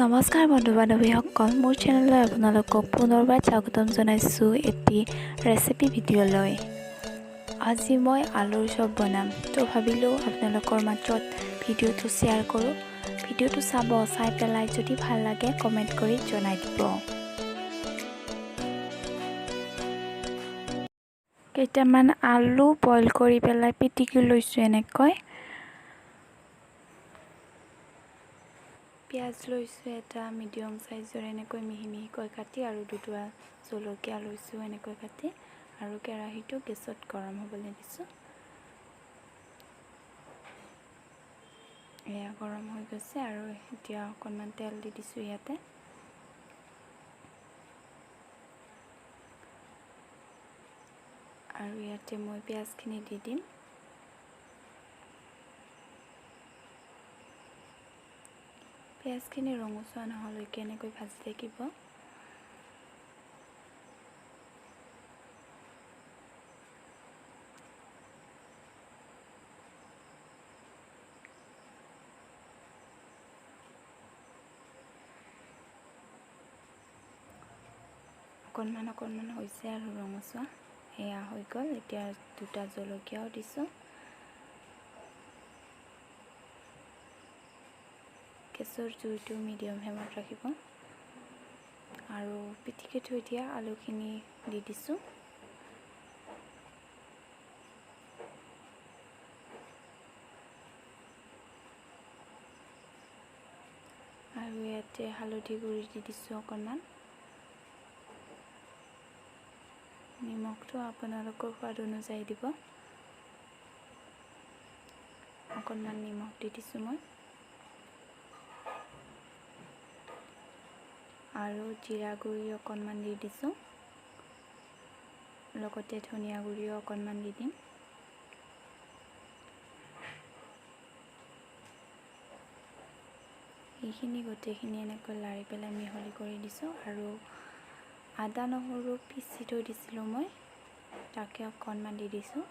নমস্কাৰ বন্ধু বান্ধৱীসকল, মোৰ চেনেললৈ আপোনালোকক পুনৰবাৰ স্বাগতম জনাইছোঁ এটি ৰেচিপি ভিডিঅ'লৈ। আজি মই আলুৰ চপ বনাম, তো ভাবিলোঁ আপোনালোকৰ মাজত ভিডিঅ'টো শ্বেয়াৰ কৰোঁ। ভিডিঅ'টো চাব, চাই পেলাই যদি ভাল লাগে কমেণ্ট কৰি জনাই দিব। কেইটামান আলু বইল কৰি পেলাই পিটিকি লৈছোঁ এনেকৈ। পিঁয়াজ লৈছোঁ এটা মিডিয়াম চাইজৰ এনেকৈ মিহি মিহিকৈ কাটি, আৰু দুটা জলকীয়া লৈছোঁ এনেকৈ কাটি, আৰু কেৰাহীটো গেছত গৰম হ'বলৈ দিছোঁ। এয়া গৰম হৈ গৈছে, আৰু এতিয়া অকণমান তেল দি দিছোঁ ইয়াতে। আৰু ইয়াতে মই পিঁয়াজখিনি দি দিম। পিঁয়াজখিনি ৰঙচুৱা নহ'লৈকে এনেকৈ ভাজি থাকিব। অকণমান হৈছে আৰু ৰঙচুৱা, এয়া হৈ গ'ল। এতিয়া দুটা জলকীয়াও দিছোঁ। গেছৰ জুইটো মিডিয়াম ফ্লেমত ৰাখিব, আৰু পিটিকি থৈ দিয়া আলুখিনি দি দিছোঁ। আৰু ইয়াতে হালধি গুড়ি দি দিছোঁ অকণমান। নিমখটো আপোনালোকৰ সোৱাদ অনুযায়ী দিব। অকণমান নিমখ দি দিছোঁ মই, আৰু জিৰা গুড়ি অকণমান দি দিছোঁ, লগতে ধনিয়া গুড়িও অকণমান দি দিম। এইখিনি গোটেইখিনি এনেকৈ লাৰি পেলাই মিহলি কৰি দিছোঁ, আৰু আদা নহৰু পিচি থৈ দিছিলোঁ মই, তাকে অকণমান দি দিছোঁ।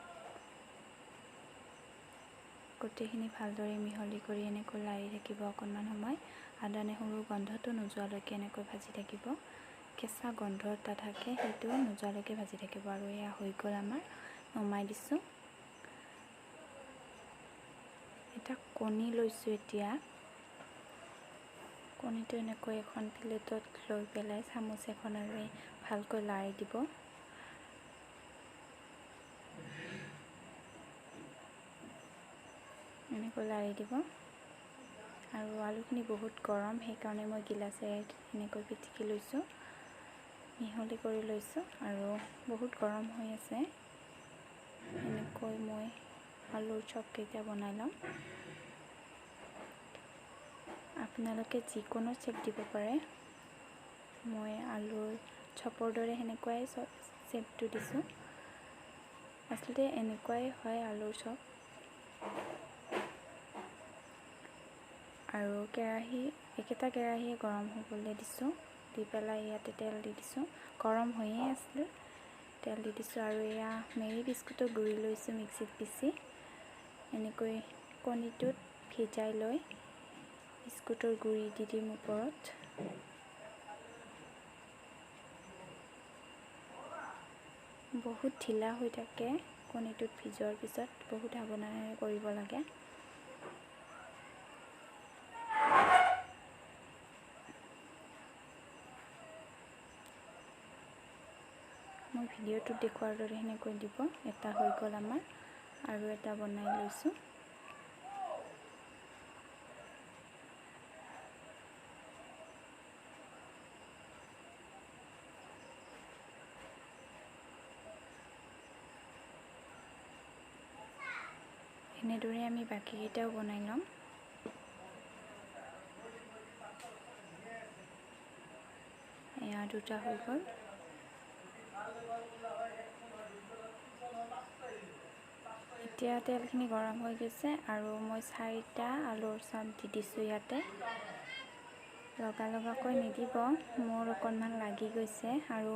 গোটেইখিনি ভালদৰে মিহলি কৰি এনেকৈ লাৰি থাকিব অকণমান সময়। আদা নহৰুৰ গন্ধটো নোযোৱালৈকে এনেকৈ ভাজি থাকিব। কেঁচা গন্ধ এটা থাকে, সেইটো নোযোৱালৈকে ভাজি থাকিব। আৰু এয়া হৈ গ'ল আমাৰ, নমাই দিছোঁ। এটা কণী লৈছোঁ এতিয়া। কণীটো এনেকৈ এখন প্লেটত লৈ পেলাই চামুচ এখনেৰে ভালকৈ লাৰি দিব। এনেকৈ লাৰি দিব। আৰু আলুখিনি বহুত গৰম, সেইকাৰণে মই গিলাচেৰে এনেকৈ পিটিকি লৈছোঁ, মিহলি কৰি লৈছোঁ। আৰু বহুত গৰম হৈ আছে, এনেকৈ মই আলুৰ চপকেইটা বনাই ল'ম। আপোনালোকে যিকোনো চেপ দিব পাৰে। মই আলুৰ চপৰ দৰে সেনেকুৱাই চেপটো দিছোঁ। আচলতে এনেকুৱাই হয় আলুৰ চপ। আৰু একেটা কেৰাহীয়ে গৰম হ'বলৈ দিছোঁ, দি পেলাই ইয়াতে তেল দি দিছোঁ। গৰম হৈয়ে আছিল, তেল দি দিছোঁ। আৰু এয়া মেৰী বিস্কুটৰ গুড়ি লৈছোঁ মিক্সিত পিচি, এনেকৈ কণীটোত ভিজাই লৈ বিস্কুটৰ গুড়ি দি দিম ওপৰত। বহুত ঢিলা হৈ থাকে কণীটোত ভিজোৱাৰ পিছত, বহুত সাৱধানেৰে কৰিব লাগে। মই ভিডিঅ'টোত দেখুৱাৰ দৰে সেনেকৈ দিব। এটা হৈ গ'ল আমাৰ, আৰু এটা বনাই লৈছোঁ। এনেদৰে আমি বাকীকেইটাও বনাই ল'ম। এয়া দুটা হৈ গ'ল। এতিয়া তেলখিনি গৰম হৈ গৈছে, আৰু মই 4টা আলুৰ চপ দি দিছোঁ ইয়াতে। লগালগাকৈ নিদিব, মোৰ অকণমান লাগি গৈছে, আৰু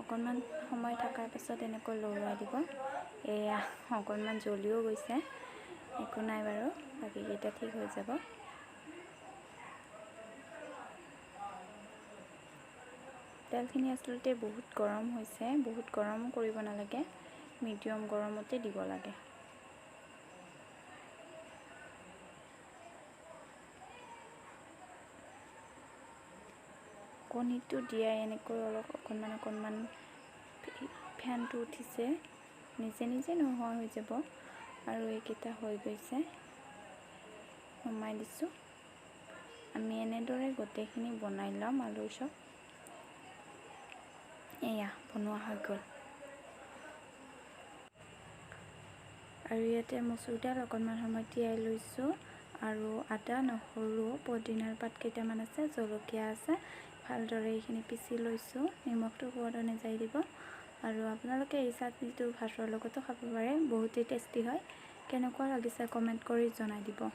অকণমান সময় থকাৰ পাছত এনেকৈ লৰাই দিব। এয়া অকণমান জ্বলিও গৈছে, একো নাই বাৰু, বাকীকেইটা ঠিক হৈ যাব। তেলখিনি আচলতে বহুত গৰম হৈছে, বহুত গৰমো কৰিব নালাগে, মিডিয়াম গৰমতে দিব লাগে। কণীটো দিয়াই এনেকৈ অলপ অকণমান ফেনটো উঠিছে, নিজে নিজে নোহোৱা হৈ যাব। আৰু এইকেইটা হৈ গৈছে, নমাই দিছোঁ। আমি এনেদৰে গোটেইখিনি বনাই ল'ম আলুৰ চপ। এয়া বনোৱা হৈ গ'ল। আৰু ইয়াতে মচুৰ দাল অকণমান সময় তিয়াই লৈছোঁ, আৰু আদা, নহৰু, পদিনাৰ পাত কেইটামান আছে, জলকীয়া আছে, ভালদৰে এইখিনি পিচি লৈছোঁ। নিমখটো সোৱাদ অনুযায়ী দিব। আৰু আপোনালোকে এই চাটনিটো ভাতৰ লগতো খাব পাৰে, বহুতেই টেষ্টি হয়। কেনেকুৱা লাগিছে কমেণ্ট কৰি জনাই দিব।